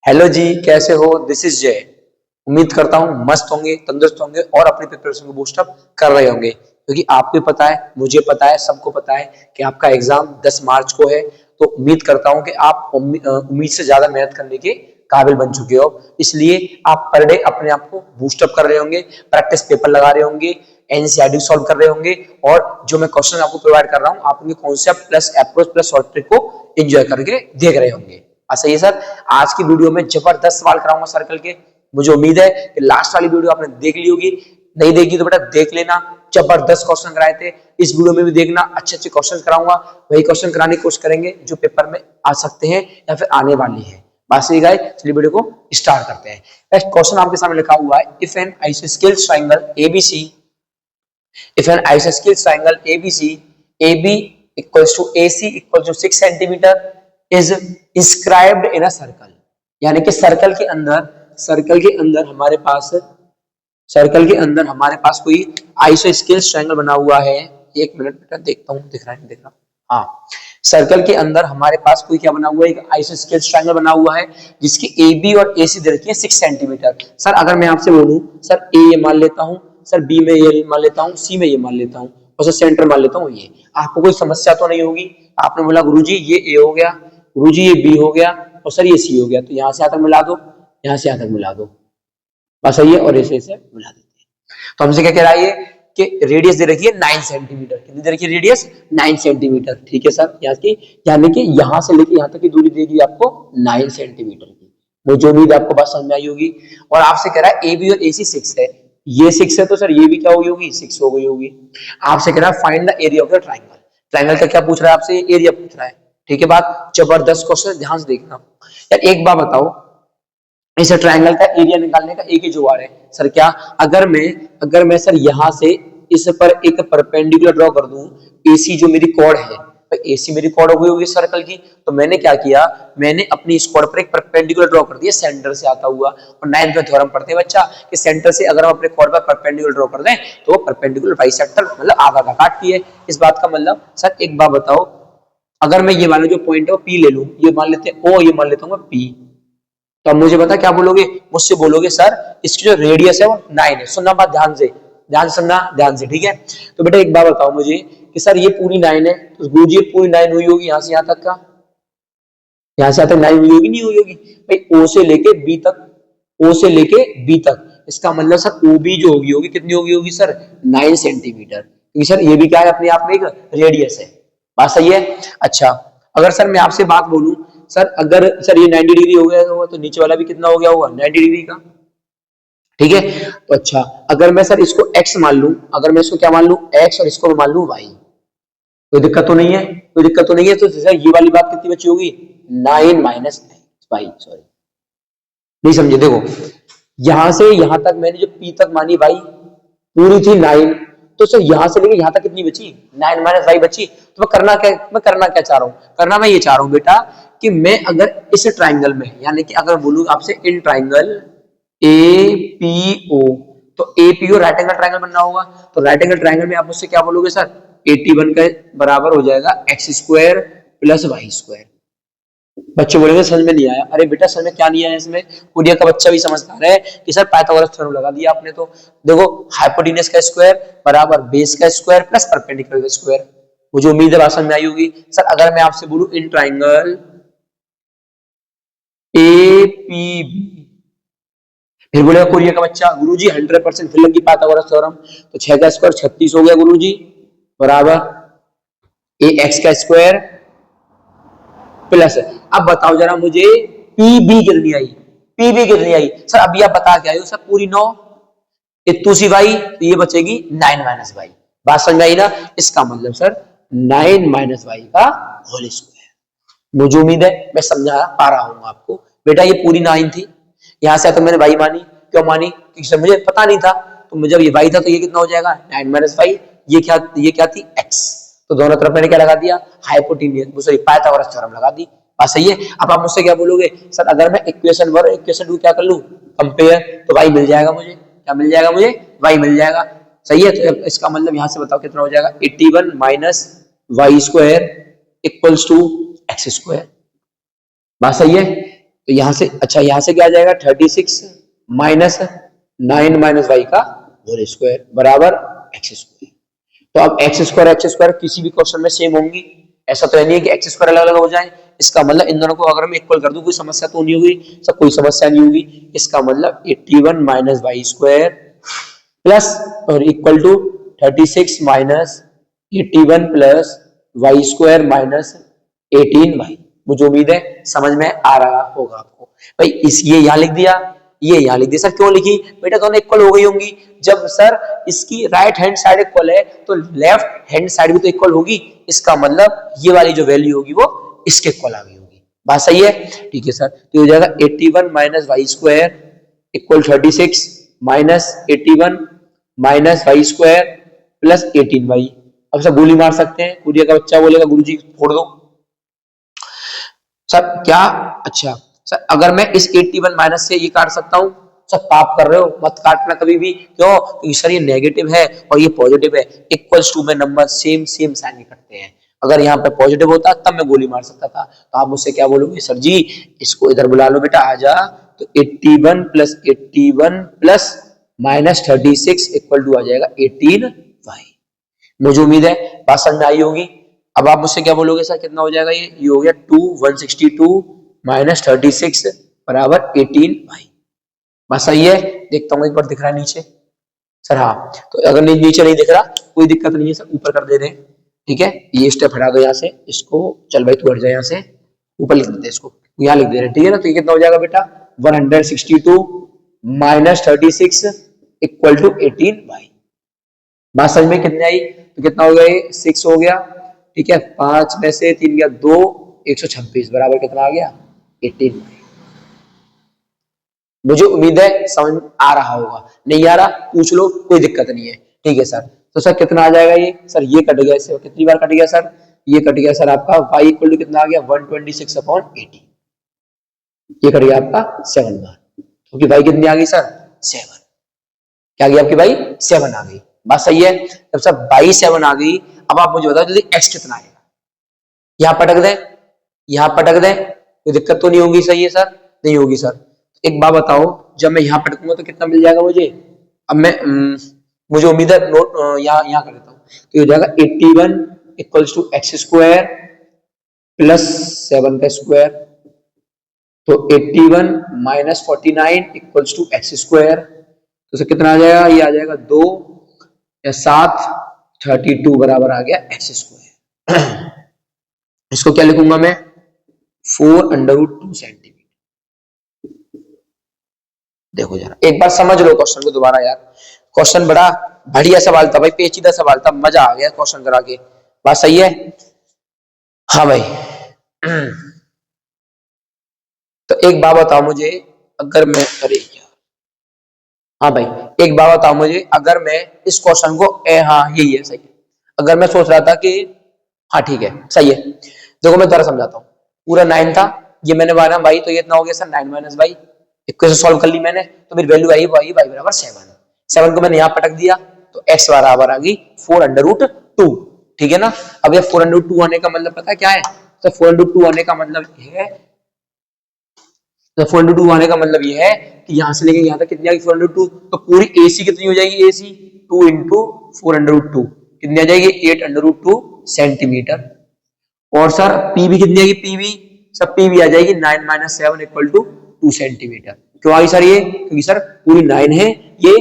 Hello जी, कैसे हो? This is जय। उम्मीद करता हूँ मस्त होंगे, तंदुरुस्त होंगे और अपनी प्रिपरेशन को बूस्ट अप कर रहे होंगे, क्योंकि आपको पता है, मुझे पता है, सबको पता है कि आपका एग्जाम 10 मार्च को है। तो उम्मीद करता हूँ कि आप उम्मीद से ज्यादा मेहनत करने के काबिल बन चुके हो। इसलिए आप पर डे अपने आप को बूस्ट अप कर रहे होंगे, प्रैक्टिस पेपर लगा रहे होंगे, एनसीईआरटी सॉल्व कर रहे होंगे, और जो मैं क्वेश्चन आपको प्रोवाइड कर रहा हूँ, आप उनके concept plus approach plus solve trick को एंजॉय करके देख रहे होंगे। ऐसा ही सर, आज की वीडियो में जबरदस्त सवाल कराऊंगा सर्कल के। मुझे उम्मीद है कि लास्ट वाली वीडियो आपने देख ली होगी। नहीं देखी तो बेटा देख लेना, जबरदस्त क्वेश्चन कराए थे। इस वीडियो में भी देखना, अच्छे अच्छे क्वेश्चन कराऊंगा। वही क्वेश्चन कराने की कोशिश करेंगे जो पेपर में आ सकते हैं या फिर आने वाली है। बस ये गाइस, चलिए वीडियो को स्टार्ट करते हैं। नेक्स्ट क्वेश्चन आपके सामने लिखा हुआ है, इफ एन आइसोस्केल triangle ABC, if an isosceles triangle ABC, AB equals to AC equals to 6 centimeter is inscribed in a circle, यानी कि सर्कल के अंदर हमारे पास कोई आइसोस्केल्स ट्रायंगल बना हुआ है। एक मिनट बेटा देखता हूँ, दिख रहा है नहीं दिख रहा? हाँ, सर्कल के अंदर हमारे पास कोई क्या बना हुआ है, एक आइसोस्केल्स ट्रायंगल बना हुआ है जिसकी AB और AC दे रखी है 6 सेंटीमीटर। सर अगर मैं आपसे बोलूं, सर A ये मान लेता हूं, सर B में ये मान लेता हूं, C में ये मान लेता हूं, और सर सेंटर मान लेता हूं ये, आपको कोई समस्या तो नहीं होगी? आपने बोला गुरुजी ये A हो गया, गुरुजी ये B हो गया, और सर ये C हो गया, तो यहां से यहां तक मिला दो, यहां से यहां तक मिला दो, बस सही है, और ऐसे ऐसे मिला देते हैं। तो हमसे क्या कह रहा है ये कि रेडियस दे रखी है 9 सेंटीमीटर। कितनी दे रखी है रेडियस? 9 सेंटीमीटर। ठीक है सर, यहाँ की यानी कि यहाँ से लेके यहाँ तक की दूरी देगी आपको 9 सेंटीमीटर की। मुझे उम्मीद है आपको बात समझ में आई होगी। और आपसे कह रहा है ए बी और ए सी 6 है, ये 6 है तो सर ये भी क्या हो गई होगी? 6 हो गई होगी। आपसे कह रहा है find the area of the triangle. Triangle का क्या पूछ रहा है आपसे? एरिया पूछ रहा है। ठीक है बात, जबरदस्त क्वेश्चन, ध्यान से देखना। यार एक बात बताओ, इस ट्रायंगल का एरिया निकालने का एक ही जुगाड़ है सर, क्या? अगर मैं सर यहां से इस पर एक परपेंडिकुलर ड्रॉ कर दूं, AC जो मेरी कॉर्ड है, तो AC मेरी कॉर्ड हो गई होगी सर्कल की, तो मैंने क्या किया, मैंने अपनी इस कॉर्ड पर एक परपेंडिकुलर ड्रॉ कर दिया सेंटर से आता हुआ। और 9th में थ्योरम पढ़ते हैं बच्चा कि सेंटर से अगर हम अपने कॉर्ड पर परपेंडिकुलर ड्रॉ कर दें तो परपेंडिकुलर बाइसेक्टर मतलब आधा का काटती है। इस बात का मतलब सर एक बात बताओ, अगर मैं ये वाला जो पॉइंट है वो P ले लूं, ये मान लेते हैं O, ये मान लेता हूं मैं P, तो अब मुझे पता क्या बोलोगे? मुझसे बोलोगे सर इसकी जो रेडियस है वो 9 है। सुनना बात ध्यान से, ध्यान सुनना ध्यान से, ठीक है? तो बेटा एक बात बताओ मुझे कि सर ये पूरी 9 है, तो गुरुजी ये पूरी 9 हुई होगी यहां से यहां तक का, यहां से यहां तक 9 हुई होगी नहीं हुई होगी? भाई ओ से लेके बी तक, ओ से लेके बी तक, इसका मतलब सर ओ बी जो होगी होगी कितनी होगी होगी सर? 9 सेंटीमीटर, क्योंकि सर ये भी क्या है अपने आप में एक रेडियस है। बात सही है? अच्छा, अगर सर मैं आपसे बात बोलूं, सर अगर सर ये 90 डिग्री हो गया होगा तो नीचे वाला भी कितना हो गया होगा? 90 डिग्री का। ठीक है, तो अच्छा अगर मैं सर इसको x मान लूं, अगर मैं इसको क्या मान लूं? x, और इसको मान लूं y, कोई दिक्कत तो नहीं है? कोई दिक्कत तो नहीं है? तो सर ये वाली बात कितनी बची होगी? 9 माइनस y, सॉरी नहीं समझे। देखो यहां से यहां तक मैंने जो p तक मानी y पूरी थी 9, तो सर यहां से लेके यहां तक कितनी बची? 9 माइनस y बची। तो मैं करना क्या चाह रहा हूं? करना मैं ये चाह रहा हूं बेटा कि मैं अगर इस ट्राइंगल में, यानी कि अगर बोलूं आपसे इन ट्राइंगल APO, तो APO राइट एंगल ट्राइंगल बनना होगा। तो राइट एंगल ट्राइंगल में आप मुझसे क्या बोलोगे सर? 81 का बराबर हो जाएगा x square plus y square. बच्चे बोलेंगे समझ में नहीं आया। अरे बेटा समझ में क्या नहीं आया इसमें? कोरिया का बच्चा भी समझदार है कि सर पाइथागोरस थ्योरम लगा दिया आपने। तो देखो हाइपोटेनस का स्क्वायर बराबर बेस का स्क्वायर प्लस परपेंडिकुलर का स्क्वायर। मुझे उम्मीद है बात समझ में आई होगी। सर अगर मैं आपसे बोलूं इन ट्राइंगल APB, फिर बोलेगा कोरिया का बच्चा गुरुजी 100% फिर लगी पाइथागोरस थ्योरम, तो 6 का स्क्वायर 36 हो गया गुरुजी, बराबर AX का स्क्वायर प्लस। अब बताओ जरा मुझे PB कितनी आई? PB कितनी आई? सर अभी आप बता के आए हो सर पूरी 9, इतू सी वाई, तो ये बचेगी 9 माइनस वाई। बात समझ में आई ना? इसका मतलब सर 9 माइनस वाई का होल स्क्वायर। मुझे उम्मीद है मैं समझा पा रहा हूं आपको। बेटा ये पूरी 9 थी, यहां से तो मैंने वाई मानी, क्यों मानी? क्योंकि सर मुझे पता नहीं था, तो जब ये वाई था तो ये कितना हो जाएगा? 9 माइनस वाई। ये क्या थी? x। तो दोनों तरफ मैंने क्या लगा दिया? हाइपोटेन्यूज, सॉरी पाइथागोरस थ्योरम लगा दी। बात सही है? अब आप मुझसे क्या बोलोगे? सर अगर मैं इक्वेशन 1 और इक्वेशन 2 क्या कर लूं? कंपेयर, तो वाई मिल जाएगा मुझे। क्या मिल जाएगा मुझे? वाई मिल जाएगा। सही है? तो इसका मतलब यहां से बताओ कितना हो जाएगा? 81 minus y square equals to x square. बात सही है? तो यहाँ से अच्छा यहाँ से क्या आ जाएगा 36 माइनस 9 माइनस वाई का होल स्क्वायर बराबर एक्स स्क्वायर। तो अब एक्स स्क्वायर किसी भी क्वेश्चन में सेम होंगी, ऐसा तो नहीं है कि एक्स स्क्वायर अलग अलग हो जाए। इसका मतलब इन दोनों को अगर मैं इक्वल कर दूं कोई समस्या तो नहीं होगी, सब कोई समस्या नहीं होगी। इसका मतलब 81 माइनस वाई स्क्वायर प्लस और equal to 36 minus 81 plus y square minus 18y। मुझे उम्मीद है समझ में आ रहा होगा आपको। भाई इस ये यहाँ लिख दिया, ये यहाँ लिख दिया। सर क्यों लिखी? बेटा दोनों इक्वल हो गई होंगी। जब सर इसकी राइट हैंड साइड इक्वल है तो लेफ्ट हैंड साइड भी तो इक्वल होगी। इसका मतलब ये वाली जो वैल्यू होगी वो इसके इक्वल आ गई होगी। बात सही है? ठीक है सर, तो हो जाएगा 81 minus y square equal 36 minus 81 minus y square plus 18y। अब सर गोली मार सकते हैं, कुरिया का बच्चा बोलेगा गुरुजी फोड़ दो। सर क्या? अच्छा सर अगर मैं इस 81 माइनस से ये काट सकता हूं? सर पाप कर रहे हो, मत काटना कभी भी। क्यों? क्योंकि सर ये नेगेटिव है और ये पॉजिटिव है, इक्वल्स टू में नंबर सेम सेम साइन करते हैं। अगर यहाँ पे पॉजिटिव होता तब मैं गोली मार सकता था। तो आप मुझसे क्या बोलोगे? सर जी इसको इधर बुला लो बेटा, आजा। तो 81 plus 81 plus minus 36 equal to आ जाएगा 18y। मुझे उम्मीद है बात समझ में आई होगी। अब आप मुझसे क्या बोलोगे? सर कितना हो जाएगा? ये हो गया 162 माइनस 36 बराबर 18y। बात सही है? देखता हूँ एक बार दिख रहा है नीचे। सर हाँ, तो अगर नीचे नहीं दिख रहा कोई दिक्कत नहीं है सर, ऊपर कर दे रहे हैं। ठीक है, ये स्टेप हटा दो यहाँ से, इसको चल भाई तू हट जाए यहाँ से, ऊपर लिख देते हैं इसको, यहाँ लिख दे रहे हैं। ठीक है ना? तो ये कितना हो जाएगा बेटा? 162 माइनस 36 इक्वल टू 18y। बात समझ में कितने आई? तो कितना हो गया? ये 6 हो गया। ठीक है, 5 में से 3 गया 2, 126 बराबर कितना आ गया? 18। मुझे उम्मीद है समझ आ रहा होगा। नहीं आ रहा पूछ लो, कोई दिक्कत नहीं है। ठीक है सर, तो सर कितना आ जाएगा ये? सर ये कट गया, इससे कितनी बार कट गया सर? ये कट गया सर आपका y इक्वल टू कितना आ गया? 126 अपॉन 80। ये कट गया आपका 7 बार, क्योंकि y कितनी आ गई सर? 7। क्या आ गई आपकी भाई? 7 आ गई। बात सही है? जब सर बाई 7 आ गई, अब आप मुझे बताओ जल्दी x कितना आएगा? यहाँ पटक दे, यहाँ पटक दे, कोई दिक्कत तो नहीं होगी? सही है सर? नहीं होगी सर। एक बात बताओ, जब मैं यहाँ पटकूंगा तो कितना मिल जाएगा मुझे? अब मैं मुझे उम्मीद है नोट यहाँ कर देता हूँ। तो हो जाएगा 81 equals to x square plus 7 का स्क्वायर। तो 81 minus 49 equals to x square. तो कितना आ जाएगा? ये आ जाएगा 2 या 7, 32 बराबर आ गया एक्स स्क्वायर। इसको क्या लिखूंगा मैं? 4√2 सेंटीमीटर। देखो जरा एक बार समझ लो क्वेश्चन को दोबारा यार। क्वेश्चन बड़ा बढ़िया सवाल था भाई, पेचीदा सवाल था, मजा आ गया क्वेश्चन करा के। बात सही है? हाँ भाई। तो एक बात बताओ मुझे, अगर मैं अरे हाँ भाई एक बात बताओ मुझे, अगर मैं इस क्वेश्चन को हाँ यही है सही है। अगर मैं सोच रहा था कि हाँ ठीक है सही है, देखो मैं जरा समझाता हूँ। पूरा 9 था, ये मैंने माना भाई, तो ये इतना हो गया सर 9 माइनस भाई। इक्वेशन सॉल्व कर ली मैंने, तो मेरी वैल्यू आई वाई बराबर 7। 7 को मैंने यहाँ पटक दिया तो x बराबर आ गई 4√2। ठीक है ना? अब ये 4√2 आने का मतलब पता है क्या है? तो 4√2 आने का मतलब है, तो 4√2 आने का मतलब ये है कि यहां से लेके यहां तक कितनी आ गई? 4√2। तो पूरी AC कितनी हो जाएगी? AC 2 इंटू 4√2 कितनी आ जाएगी? 8√2 सेंटीमीटर। और सर PV कितनी आएगी? PV सब PV आ जाएगी 9 माइनस 7 इक्वल टू 2 सेंटीमीटर। क्यों आई सर ये? क्योंकि सर पूरी 9 है, ये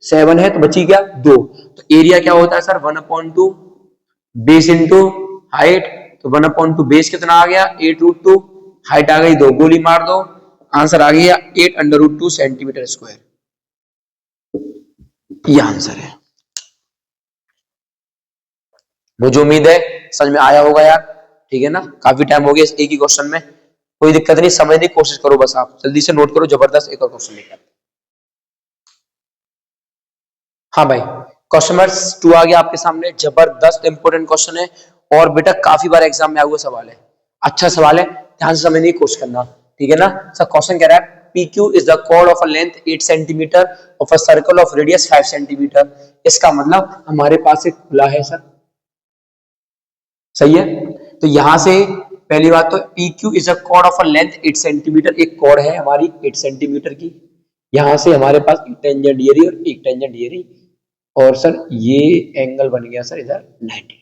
7 है, तो बची क्या? 2। तो एरिया क्या होता है सर? 1/2 base into height. तो 1/2 बेस कितना आ गया? 8√2, हाइट आ गई 2, गोली मार दो, आंसर आ गया 8√2 सेंटीमीटर स्क्वायर। ये आंसर है। मुझे उम्मीद है समझ में आया होगा यार। ठीक है ना? काफी टाइम हो गया एक ही क्वेश्चन में, कोई दिक्कत नहीं, समझने की कोशिश करो बस। आप जल्दी से नोट करो, जबरदस्त एक और क्वेश्चन लेकर। हाँ भाई, क्वेश्चन नंबर 2 आ गया आपके सामने, जबरदस्त इंपोर्टेंट क्वेश्चन है और बेटा काफी बार एग्जाम में आया हुआ सवाल है। अच्छा सवाल है, ध्यान से समझने की कोशिश करना। ठीक है ना? सर क्वेश्चन कह रहा है PQ is the chord of a length 8 cm of a circle of radius 5 cm। इसका मतलब हमारे पास एक खुला है सर, सही है? तो यहां से पहली बात तो P Q is a cord of a length 8 centimetre, एक कॉर्ड है हमारी 8 सेंटीमीटर की, यहां से हमारे पास एक टेंजेंट ये रही और एक टेंजेंट ये रही, और सर ये एंगल बन गया सर इधर 90।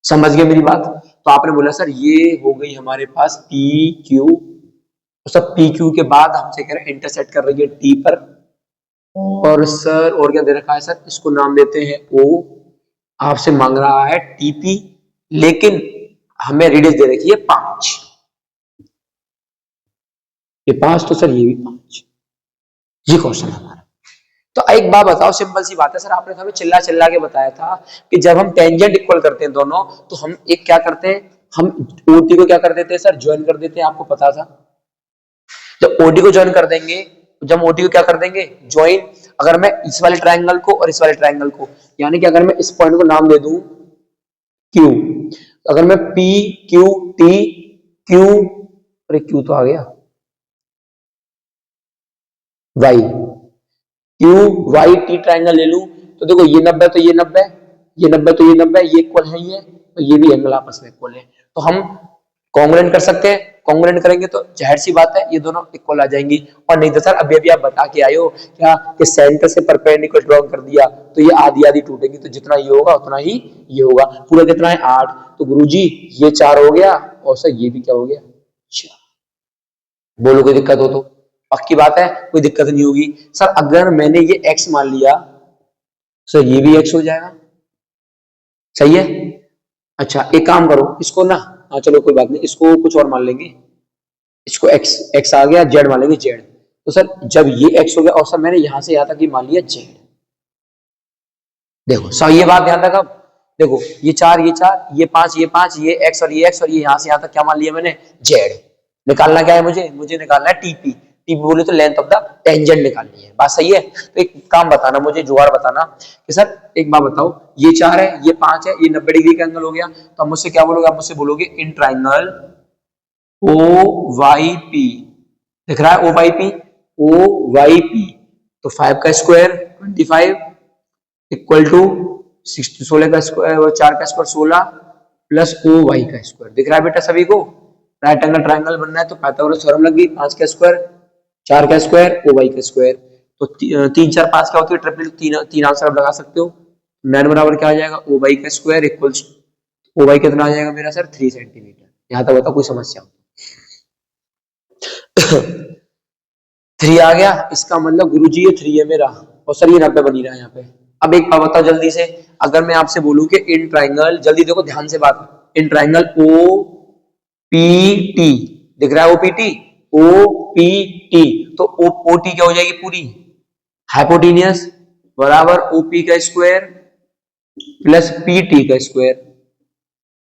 समझ गए मेरी बात? तो आपने बोला सर ये हो गई हमारे पास पी क्यू, तो सब पी क्यू के बाद हमसे कह रहे हैं इंटरसेक्ट कर रही है टी पर, और सर और क्या दे रखा है सर, इसको नाम देते हैं ओ, आपसे मांग रहा है टीपी, लेकिन हमें रेडियस दे रखी है 5, ये 5 तो सर ये भी 5, ये क्वेश्चन हमारा। तो एक बात बताओ, सिंपल सी बात है सर, आपने हमें चिल्ला चिल्ला के बताया था कि जब हम टेंजेंट इक्वल करते हैं दोनों, तो हम एक क्या करते हैं, हम ओटी को क्या कर देते हैं सर, ज्वाइन कर देते हैं, आपको पता था। जब ओटी को ज्वाइन कर देंगे, जब ओटी को क्या कर देंगे ज्वाइन, अगर मैं इस वाले ट्रायंगल को और इस वाले ट्रायंगल को, यानी कि अगर मैं इस पॉइंट को नाम दे दूं क्यू, अगर मैं पी क्यू टी क्यू, अरे क्यू तो आ गया, Y, Q Y T triangle ले लूं, तो देखो ये 90 तो ये 90, ये 90 तो ये 90, ये इक्वल है, ये तो ये भी एंगल आपस में इक्वल है, तो हम कॉन्ग्रुएंट कर सकते हैं, कॉन्ग्रुएंट करेंगे तो जाहिर सी बात है ये दोनों इक्वल आ जाएंगी। और नहीं तो सर अभी अभी आप बता के आए हो क्या कि सेंटर से परपेंडिकुलर ड्रॉ कर दिया तो ये आधी आधी टूटेंगी, तो जितना ये होगा उतना ही ये होगा, पूरा कितना है 8, तो गुरुजी ये 4 हो गया, और सर ये भी क्या हो गया 4। बोलो कोई दिक्कत हो तो? पक्की बात है कोई दिक्कत नहीं होगी। सर अगर मैंने ये x मान लिया, सर ये भी x हो जाएगा, सही है। अच्छा एक काम करो इसको ना, हाँ चलो कोई बात नहीं, इसको कुछ और मान लेंगे, इसको x आ गया, z मान लेंगे z, तो सर जब ये x हो गया और सर मैंने यहां से यहां तक मान लिया z, देखो सर ये बात ध्यान रखा, देखो ये 4 ये 4 ये 5 ये 5 ये x और ये x, और ये यहां से यहां तक क्या मान लिया मैंने z। निकालना क्या है मुझे निकालना है टीपी, टीपी बोले तो लेंथ ऑफ द टेंजेंट निकालनी है, बात सही है। तो एक काम बताना मुझे, जुगाड़ बताना कि सर एक बात बताओ, ये 4 है ये 5 है, ये 90 डिग्री का एंगल हो गया, तो आप मुझसे क्या बोलोगे, आप मुझसे बोलोगे in triangle O Y P, दिख रहा है O Y P, O Y P, तो 5 का स्क्वायर 25 इक्वल टू 16 का स्क्वायर, 4 का स्क्वायर 16 प्लस ओ वाई का स्क्वायर, दिख रहा है बेटा सभी को? राइट एंगल ट्रायंगल बनना है तो पाइथागोरस थ्योरम लग गई, 5 का स्क्वायर 4 का स्क्वायर ओ वाई का स्क्वायर, तो 3 4 5 क्या होती है ट्रिपल, तीन आंसर आप लगा सकते हो, 9 बराबर क्या आ जाएगा ओ वाई का स्क्वायर इक्वल्स, ओ वाई कितना आ जाएगा मेरा सर 3 सेंटीमीटर। यहां तक बताओ कोई समस्या? 3 आ गया, इसका मतलब गुरुजी ये 3 है मेरा, और सर ये 90 बनी रहा है यहाँ पे। अब एक बात बताओ जल्दी से, अगर मैं आपसे बोलूं कि इन ट्राइंगल, जल्दी देखो ध्यान से बात, in triangle O P T, दिख रहा है ओपीटी, ओ पी टी, तो ओटी क्या हो जाएगी पूरी हाइपोटेनियस बराबर ओपी का स्क्वायर प्लस पीटी का स्क्वायर।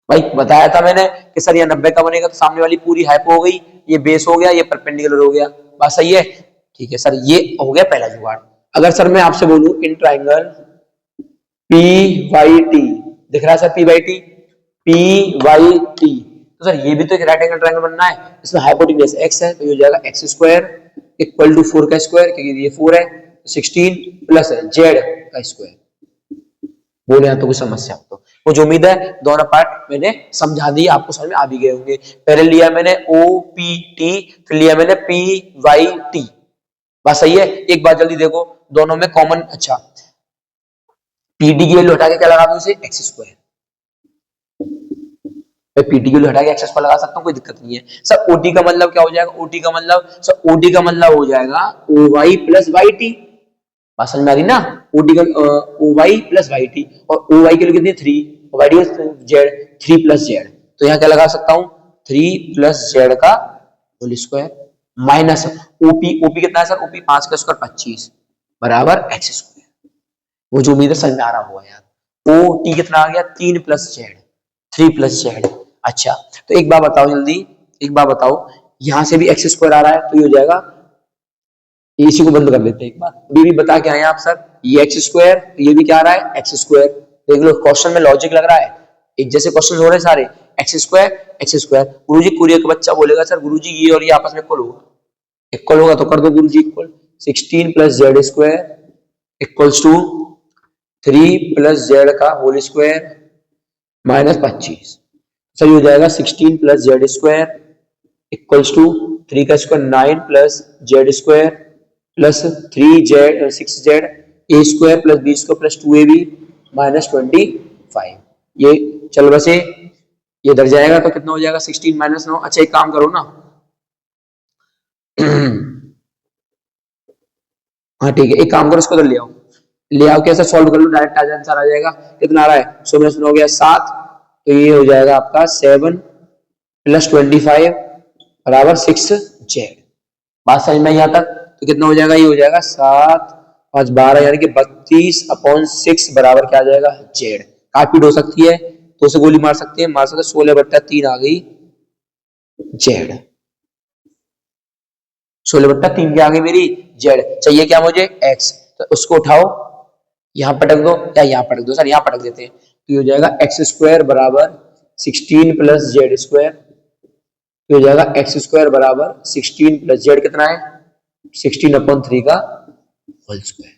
भाई बताया था मैंने कि सर ये 90 का बनेगा, तो सामने वाली पूरी हाइपो हो गई, ये बेस हो गया, ये परपेंडिकुलर हो गया, बात सही है? ठीक है सर ये हो गया पहला जुगाड़। अगर सर मैं आपसे बोलूं in triangle P Y T, दिख रहा है sir P Y T, P Y T, तो सर ये भी तो एक राइट एंगल ट्राइंगल बनना है, इसमें हाइपोटेन्यूज x है, तो ये हो जाएगा एक्स स्क्वायर इक्वल टू 4 का स्क्वायर, क्योंकि ये 4 है, 16 प्लस z का स्क्वायर। बोले यहाँ तो कुछ समस्या हो तो मुझे उम्मीद है दोनों पार्ट मैंने समझा दिया, आपको समझ में आ भी गए होंगे। पहले लिया मैंने ओ पी टी, फिर लिया मैंने पी वाई टी, बात सही है। एक बात जल्दी देखो दोनों में कॉमन, अच्छा पीटी की वैल्यू हटा के क्या लगा दूं, इसे एक्स स्क्वायर, मैं पीटी की वैल्यू हटा के एक्स स्क्वायर लगा सकता हूं, कोई दिक्कत नहीं है। सर ओटी का मतलब क्या हो जाएगा, ओटी का मतलब सर ओटी का मतलब हो जाएगा O Y plus Y T, बात समझ में आ रही ना, ओटी का O Y plus Y T, और ओ वाई के लिए कितनी 3 और Y T Z 3 plus Z, तो यहाँ क्या लगा सकता हूँ 3 प्लस जेड का whole square minus OP, OP कितना है सर, ओपी 5 का स्क्वायर 25 बराबर एक्स स्क्वायर। मुझे उम्मीद है समझ में आ रहा होगा यार। ओ टी कितना आ गया 3 प्लस जेड, 3 प्लस जेड। अच्छा तो एक बार बताओ जल्दी, एक बार बताओ यहां से भी एक्स स्क्वायर आ रहा है, तो ये हो जाएगा, इसी को बंद कर लेते हैं एक बार, भी बता के आए आप सर, ये एक्स स्क्वायर, ये भी क्या आ रहा है एक्स स्क्वायर, देख लो क्वेश्चन में लॉजिक लग रहा है, एक जैसे क्वेश्चन हो रहे हैं सारे, एक्स स्क्वायर। गुरुजी कुरियर का बच्चा बोलेगा सर गुरुजी ये और ये आपस में इक्वल होगा, इक्वल होगा तो कर दो गुरुजी equal, 16 plus Z square equals to 3 plus Z का होल स्क्वायर माइनस 25, सर ये हो जाएगा 16 plus Z square equals to 3 का square 9 plus Z square plus 3 Z 6 Z A square plus B square plus 2ab minus 25। ये चल बसे ये इधर जाएगा तो कितना हो जाएगा 16 माइनस 9। अच्छा एक काम करो ना हाँ ठीक है, एक काम करो इसको तो ले आओ कैसे सॉल्व कर लो, डायरेक्ट आंसर आ जाएगा। कितना आ रहा है 100 में हो गया 7, तो ये हो जाएगा आपका 7 प्लस 25 बराबर 6 जेड। बात समझ में यहाँ तक? तो कितना हो जाएगा, ये हो जाएगा 7 5 12 यानी कि 32/6 बराबर क्या आ जाएगा जेड। काट हो सकती है तो उसे गोली मार सकते हैं, मार सकते 16/3 आ गई जेड। 16/3 क्या आ गई मेरी जेड। चाहिए क्या मुझे एक्स, तो उसको उठाओ यहाँ पटक दो या यहाँ पटक दो, सर यहाँ पटक देते हैं तो ये हो जाएगा एक्स स्क्वायर बराबर 16 प्लस जेड स्क्वायर। तो हो जाएगा एक्स स्क्वायर बराबर 16 प्लस जेड कितना है 16/3 का होल स्क्वायर।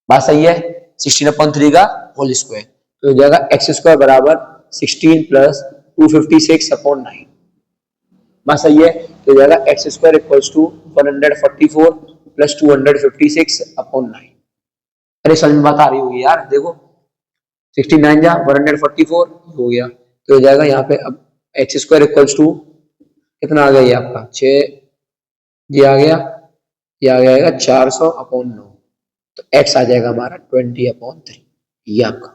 बात सही है 16/3 का होल स्क्वायर। तो हो जाएगा एक्स स्क्वायर बराबर 16 प्लस 256/9। बात सही है तो हो जाएगा x square equals to 144 plus 256/9। अरे समझ में बात आ रही होगी यार, देखो 69 जा 144 हो गया तो हो जाएगा यहाँ पे अब एक्स स्क्वायर इक्वल्स टू कितना आ गया ये आपका 6, ये आ गया, ये आ जाएगा 400/9। तो एक्स आ जाएगा हमारा 20/3। ये आपका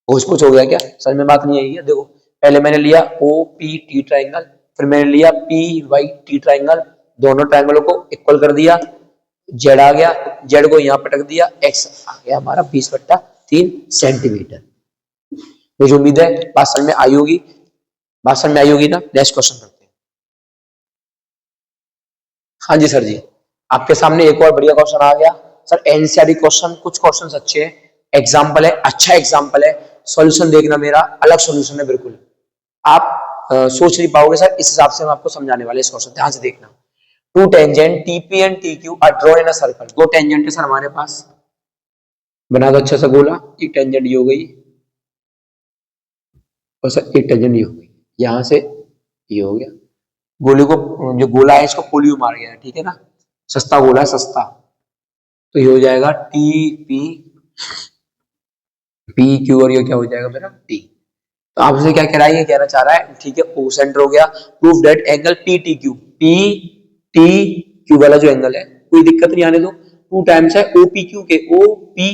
कुछ हो गया क्या, समझ में बात नहीं आई है? देखो पहले मैंने लिया ओ पी टी ट्राइंगल, फिर मैंने लिया पी वाई टी ट्राइंगल, दोनों ट्राइंगलों को इक्वल कर दिया, जेड आ गया, जेड को यहाँ पटक दिया, एक्स आ गया हमारा 20/3 सेंटीमीटर। मुझे उम्मीद है बात समझ में आई होगी, बात समझ में आई होगी ना। नेक्स्ट क्वेश्चन करते हैं। हाँ जी सर जी, आपके सामने एक और बढ़िया क्वेश्चन आ गया सर, एनसीईआरटी क्वेश्चन, कुछ क्वेश्चंस अच्छे हैं, एग्जाम्पल है, अच्छा एग्जाम्पल है, सॉल्यूशन देखना मेरा अलग सॉल्यूशन है बिल्कुल, आप सोच नहीं पाओगे सर, इस हिसाब से हम आपको समझाने वाले इस क्वेश्चन, ध्यान से देखना। Two tangent TP and TQ are drawn in a circle. दो टेंजेंट है सर हमारे पास, बना दो अच्छा सा गोला, एक टेंजेंट ये हो गई और सर एक टेंजेंट ये हो गई, यहां से ये हो गया, गोले को जो गोला है इसको पोलियो मार गया, ठीक है ना, सस्ता गोला है सस्ता, तो ये हो जाएगा टी पी पी क्यू और ये क्या हो जाएगा मेरा टी। तो आपसे क्या कह रहा है, ये कहना चाह रहा है ठीक है ओ सेंटर हो गया, proof that angle P T Q, P T Q वाला जो एंगल है कोई दिक्कत नहीं आने दो, 2 टाइम्स है ओ पी क्यू के, ओ पी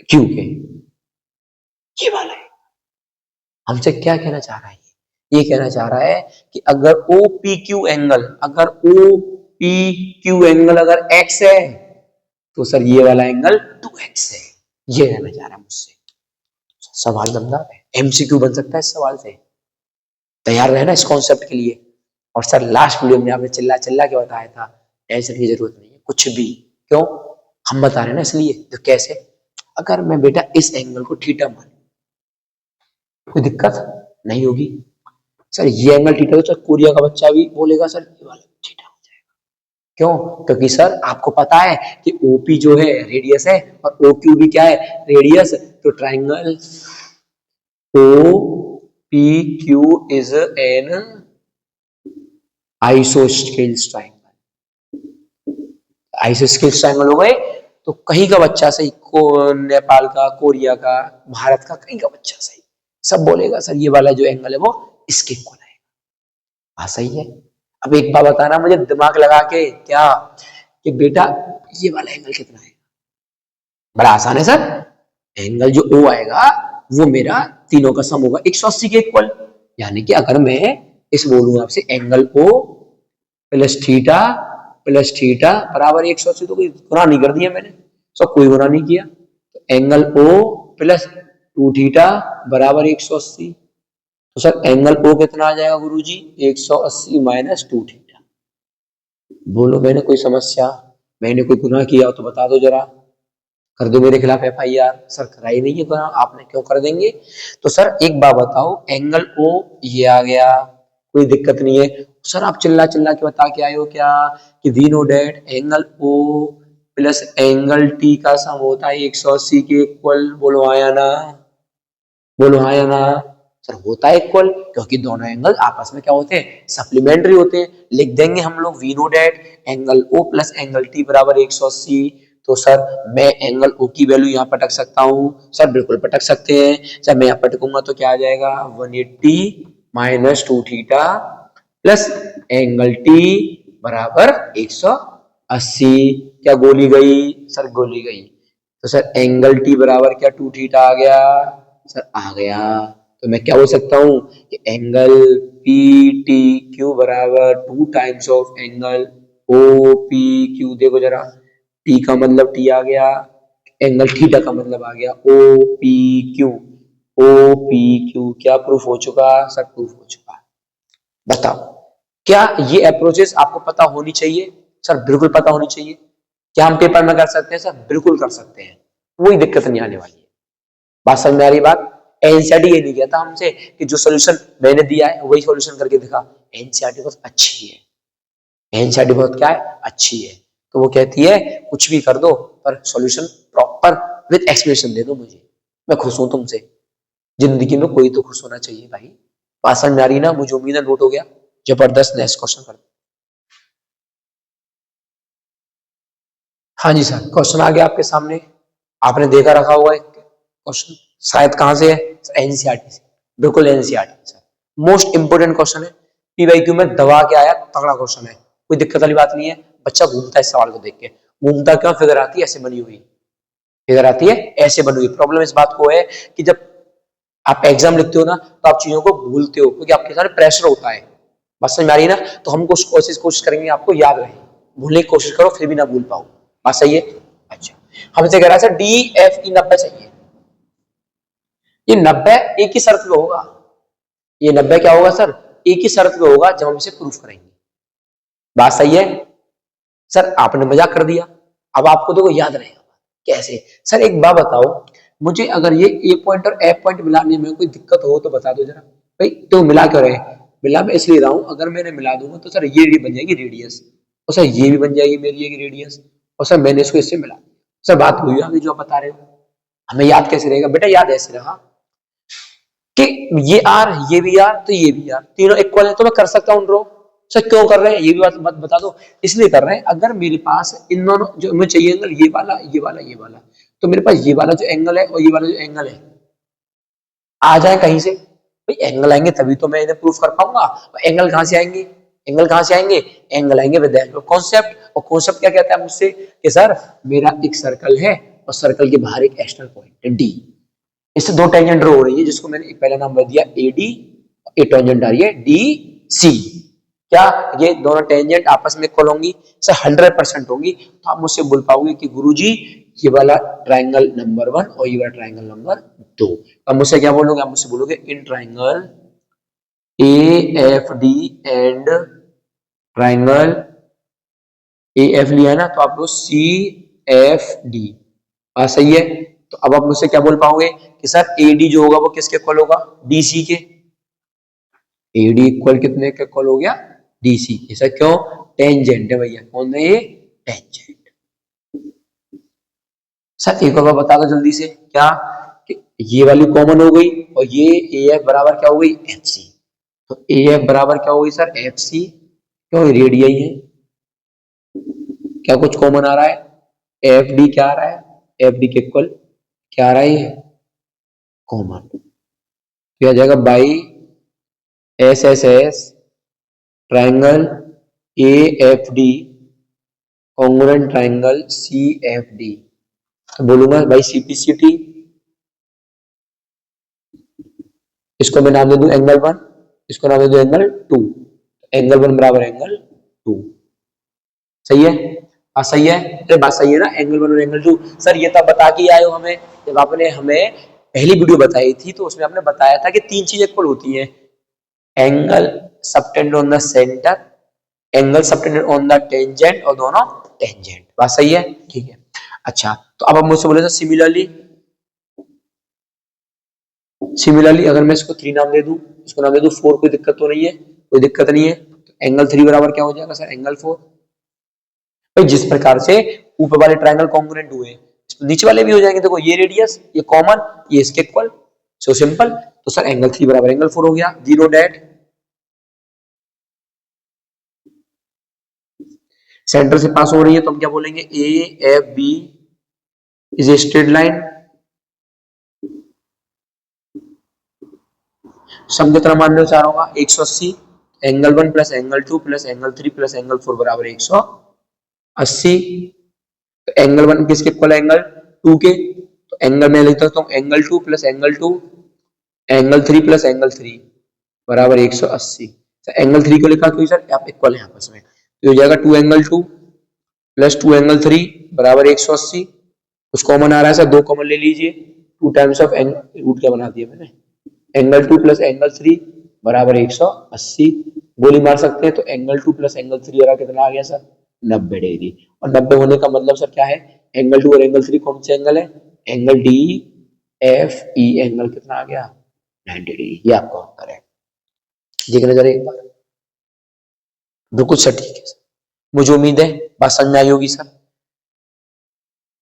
क्यू के, ये वाला है। हमसे क्या कहना चाह रहा है, ये कहना चाह रहा है कि अगर ओ पी क्यू एंगल, अगर ओ पी क्यू एंगल अगर एक्स है तो सर ये वाला एंगल 2x है, ये कहना चाह रहा है मुझसे। सवाल दमदार है, एमसीक्यू बन सकता है इस सवाल से, तैयार रहना इस कॉन्सेप्ट के लिए। और सर लास्ट वीडियो में आपने चिल्ला चिल्ला के बताया था, टेंशन की जरूरत नहीं है कुछ भी, क्यों हम बता रहे हैं ना इसलिए। तो कैसे, अगर मैं बेटा इस एंगल को थीटा मान, कोई दिक्कत नहीं होगी सर, ये एंगल थीटा, तो सर कोरिया का बच्चा भी बोलेगा सर ये वाला थीटा हो जाएगा, क्यों, क्योंकि सर आपको पता है कि ओपी जो है रेडियस है और ओक्यू भी क्या है रेडियस, तो triangle O P Q is an isosceles triangle. Isosceles triangle हो गए तो कहीं का बच्चा सही, नेपाल का, कोरिया का, भारत का, कहीं का बच्चा सही सब बोलेगा सर ये वाला जो एंगल है वो इसके इक्वल है। हाँ सही है। अब एक बात बताना मुझे दिमाग लगा के, क्या कि बेटा ये वाला एंगल कितना है, बड़ा आसान है सर, एंगल जो ओ आएगा वो मेरा तीनों का सम होगा 180 के इक्वल, यानी कि अगर मैं इस बोलूंगा आपसे एंगल ओ प्लस थीटा बराबर 180, तो कोई गुना नहीं कर दिया मैंने, सब कोई गुना नहीं किया, तो एंगल ओ प्लस 2 थीटा बराबर 180, तो सर एंगल ओ कितना आ जाएगा गुरुजी 180 माइनस 2 थीटा। बोलो मैंने कोई समस्या, मैंने कोई गुनाह किया तो बता दो जरा, कर दो मेरे खिलाफ एफआईआर। सर कराई नहीं है गुनाह, आपने क्यों कर देंगे। तो सर एक बात बताओ, एंगल ओ ये आ गया, कोई दिक्कत नहीं है। सर आप चिल्ला चिल्ला के बता के आए हो क्या कि we know that angle O plus angle T का सम होता है 180 के इक्वल। बोलो हाँ या ना, बोलो हाँ या ना। सर होता है इक्वल, क्योंकि दोनों एंगल आपस में क्या होते हैं, सप्लीमेंट्री होते हैं। लिख देंगे हम लोग we know that angle O plus angle T बराबर 180। तो सर मैं एंगल ओ की वैल्यू यहाँ पटक सकता हूँ। सर बिल्कुल पटक सकते हैं। सर मैं यहाँ पटकूंगा तो क्या आ जाएगा, 180 minus 2 theta plus angle T बराबर 180। क्या गोली गई सर, गोली गई। तो सर एंगल टी बराबर क्या 2 थीटा आ गया, सर आ गया। तो मैं क्या बोल सकता हूँ कि एंगल पी टी क्यू बराबर 2 times of angle O P Q. देखो जरा, टी का मतलब टी आ गया, एंगल थीटा का मतलब आ गया O P Q. O P Q क्या प्रूफ हो चुका सर, प्रूफ हो चुका। बताओ क्या ये अप्रोचेस आपको पता होनी चाहिए सर, बिल्कुल पता होनी चाहिए। क्या हम पेपर में कर सकते हैं सर, बिल्कुल कर सकते हैं, कोई दिक्कत नहीं आने वाली है। बात समझ में आ रही बात। एनसीईआरटी ये नहीं कहता हमसे कि जो सोल्यूशन मैंने दिया है वही सोल्यूशन करके दिखा। एनसीईआरटी बहुत अच्छी है, एनसीईआरटी बहुत क्या है, अच्छी है। तो वो कहती है कुछ भी कर दो पर सॉल्यूशन प्रॉपर विद एक्सप्लेनेशन दे दो मुझे, मैं खुश हूं तुमसे। जिंदगी में कोई तो खुश होना चाहिए भाई। बात समझ में आ रही ना, मुझे उम्मीद है नोट हो गया। जबरदस्त, नेक्स्ट क्वेश्चन कर। हाँ जी सर, क्वेश्चन आ गया आपके सामने, आपने देखा रखा हुआ है क्वेश्चन, शायद कहां से है, एनसीईआरटी से। बिल्कुल NCERT sir, most important question है। पीवाईक्यू में दबा के आया, तगड़ा क्वेश्चन है, कोई दिक्कत वाली बात नहीं है। बच्चा घूमता है इस सवाल को देख के, घूमता क्यों, फिगर आती है ऐसे बनी हुई, फिगर आती है ऐसे बनी हुई। प्रॉब्लम इस बात को है कि जब आप एग्जाम लिखते हो ना तो आप चीजों को भूलते हो, क्योंकि आपके सारे प्रेशर होता है। बात समझ में आ रही है ना, तो हम कुछ कोशिश करेंगे आपको याद रहे, भूलने की कोशिश करो फिर भी ना भूल पाओ। बात सही है। अच्छा, हमसे कह रहा है सर डी एफ ई 90 चाहिए। ये 90 एक ही शर्त पे होगा, ये 90 क्या होगा सर, एक ही शर्त पे होगा जब हम इसे प्रूफ करेंगे। बात सही है। सर आपने मजाक कर दिया, अब आपको तो याद रहेगा। कैसे सर, एक बात बताओ मुझे, अगर ये ए पॉइंट और एफ पॉइंट मिलाने में कोई दिक्कत हो तो बता दो जरा भाई। तो मिला क्यों रहे, मिला मैं इसलिए रहा हूं, अगर मैंने मिला दूंगा तो सर ये बन जाएगी रेडियस, और सर ये भी बन जाएगी मेरी एक रेडियस, और सर मैंने इसको इससे मिला। सर बात हुई आगे जो आप बता रहे हो, हमें याद कैसे रहेगा बेटा, याद ऐसे रहा कि ये आर ये भी आर तो ये भी आर, तीनों इक्वल है तो मैं कर सकता हूँ ड्रॉ। सर क्यों कर रहे हैं ये भी बात बता दो। इसलिए कर रहे हैं, अगर मेरे पास इन दोनों जो मुझे चाहिए एंगल, ये वाला ये वाला ये वाला, तो मेरे पास ये वाला जो एंगल है और ये वाला जो एंगल है आ जाए कहीं से, भाई एंगल आएंगे तभी तो मैं इन्हें प्रूफ कर पाऊंगा। एंगल कहां से आएंगे, एंगल कहां से आएंगे, एंगल आएंगे विद हेल्प ऑफ कॉन्सेप्ट। और कॉन्सेप्ट क्या कहता है मुझसे कि सर मेरा एक सर्कल है और सर्कल के बाहर एक एक्सटर्नल पॉइंट है डी, इससे दो टेंजेंट ड्रॉ हो रही है जिसको मैंने एक पहला नाम दिया ए डी, एक टेंजेंट आ रही है डी सी। क्या ये दोनों टेंजेंट आपस में इक्वल होंगी सर, 100% होंगी। तो आप मुझसे बोल पाओगे कि गुरुजी ये वाला ट्राइंगल नंबर 1 और ये वाला ट्राइंगल नंबर 2। अब मुझसे क्या बोलोगे, आप मुझसे बोलोगे in triangle A F D and triangle A F लिया ना, तो आपको सी एफ डी सही है। तो अब आप मुझसे क्या बोल पाओगे कि सर ए डी जो होगा वो किसके इक्वल होगा, डी सी के। ए डी इक्वल कितने के इक्वल हो गया, डी सी के। सर क्यों, टेंजेंट है भैया, कौन है ये, टेंजेंट। सर एक और बात बता दो जल्दी से, क्या कि ये वाली कॉमन हो गई और ये ए एफ बराबर क्या हो गई, एफ सी। तो ए एफ बराबर क्या हो गई सर, एफ सी, क्यों रेडियई है। क्या कुछ कॉमन आ रहा है, एफ डी क्या आ रहा है, एफ डी के इक्वल क्या आ रहा है, ये कॉमन। क्या आ जाएगा, by S S S triangle A F D congruent triangle C F D. तो बोलूंगा भाई सीपीसीटी, इसको मैं नाम दे दूं एंगल 1, इसको नाम दे दूं एंगल 2। एंगल 1 बराबर एंगल 2, सही है। हाँ सही है, अरे बात सही है ना, एंगल 1 और एंगल 2। सर ये तो बता के आए हो हमें, जब आपने हमें पहली वीडियो बताई थी तो उसमें आपने बताया था कि तीन चीजें इक्वल होती हैं, angle subtended on the centre, angle subtended on the tangent, और दोनों टेंजेंट। बात सही है, ठीक है। अच्छा तो अब आप मुझसे बोले सिमिलरली, सिमिलरली अगर मैं इसको 3 नाम दे दूं, इसको नाम दे दूं 4, कोई दिक्कत तो नहीं है, कोई दिक्कत नहीं है। तो एंगल 3 बराबर क्या हो जाएगा सर, एंगल 4। भाई जिस प्रकार से ऊपर वाले ट्रायंगल कॉन्ग्रुएंट हुए, नीचे वाले भी हो जाएंगे। देखो ये रेडियस, ये कॉमन, ये इसके इक्वल, सो सिंपल। तो सर एंगल 3 बराबर एंगल 4 हो गया, जीरो डेट। सेंटर से पास हो रही है तो हम क्या बोलेंगे, A F B is a straight line. Sum कितना मान लो चार होगा, 180। Angle 1 plus angle 2 plus angle 3 plus angle 4 बराबर 180। तो एंगल 1 किसके इक्वल है, एंगल 2 के। तो एंगल में लिखता हूं angle 2 plus angle 2 angle 3 plus angle 3 बराबर 180। तो एंगल 3 को लिखा क्यों सर, आप इक्वल है आपस में, तो हो जाएगा 2 एंगल 2 प्लस 2 एंगल 3 बराबर 180। कुछ कॉमन आ रहा है सर, 2 कॉमन ले लीजिए, 2 टाइम्स ऑफ एंगल, रूट क्या बना दिया मैंने, एंगल 2 प्लस एंगल 3 बराबर 180। गोली मार सकते हैं, तो एंगल 2 प्लस एंगल 3 बराबर कितना आ गया सर, 90 डिग्री। और 90 होने का मतलब सर क्या है, एंगल 2 और एंगल 3 कौन से एंगल है, angle D F E, angle कितना आ गया, 90 डिग्री। ये आपका उत्तर है। देखने जरा एक बार, बिल्कुल सटीक है। मुझे उम्मीद है बात समझ में आई होगी सर।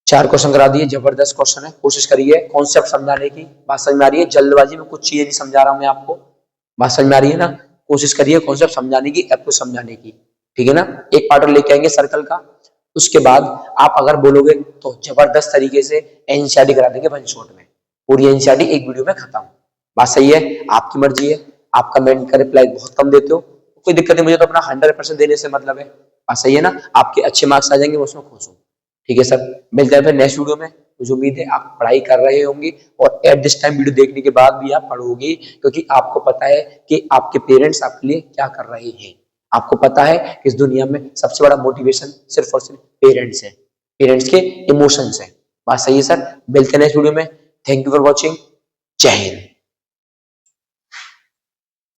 4 क्वेश्चन करा दिए, जबरदस्त क्वेश्चन है, कोशिश करिए कॉन्सेप्ट समझाने की। बात समझ में आ रही है, जल्दबाजी में कुछ चीजें नहीं समझा रहा हूं मैं आपको, बात समझ में आ रही है ना। कोशिश करिए कॉन्सेप्ट समझाने की, अप्रोच समझाने की, ठीक है ना। एक पार्ट और लेके आएंगे सर्कल का, उसके बाद आप अगर बोलोगे तो जबरदस्त तरीके से एनसीईआरटी करा देंगे वन शॉट में, पूरी एनसीईआरटी एक वीडियो में खत्म। बात सही है, आपकी मर्जी है। आप कमेंट का रिप्लाई बहुत कम देते हो, कोई दिक्कत नहीं, मुझे तो अपना 100% देने से मतलब है। बात सही है ना, आपके अच्छे मार्क्स आ जाएंगे, मैं उसमें खुश हूँ। ठीक है सर, मिलते हैं फिर नेक्स्ट वीडियो में। मुझे उम्मीद है आप पढ़ाई कर रहे होंगे और एट दिस टाइम वीडियो देखने के बाद भी आप पढ़ोगे, क्योंकि आपको पता है कि आपके पेरेंट्स आपके लिए क्या कर रहे हैं। आपको पता है कि इस दुनिया में सबसे बड़ा मोटिवेशन सिर्फ और सिर्फ पेरेंट्स है, पेरेंट्स के इमोशंस है। बात सही है सर, मिलते हैं नेक्स्ट वीडियो में। थैंक यू फॉर वॉचिंग, जय हिंद।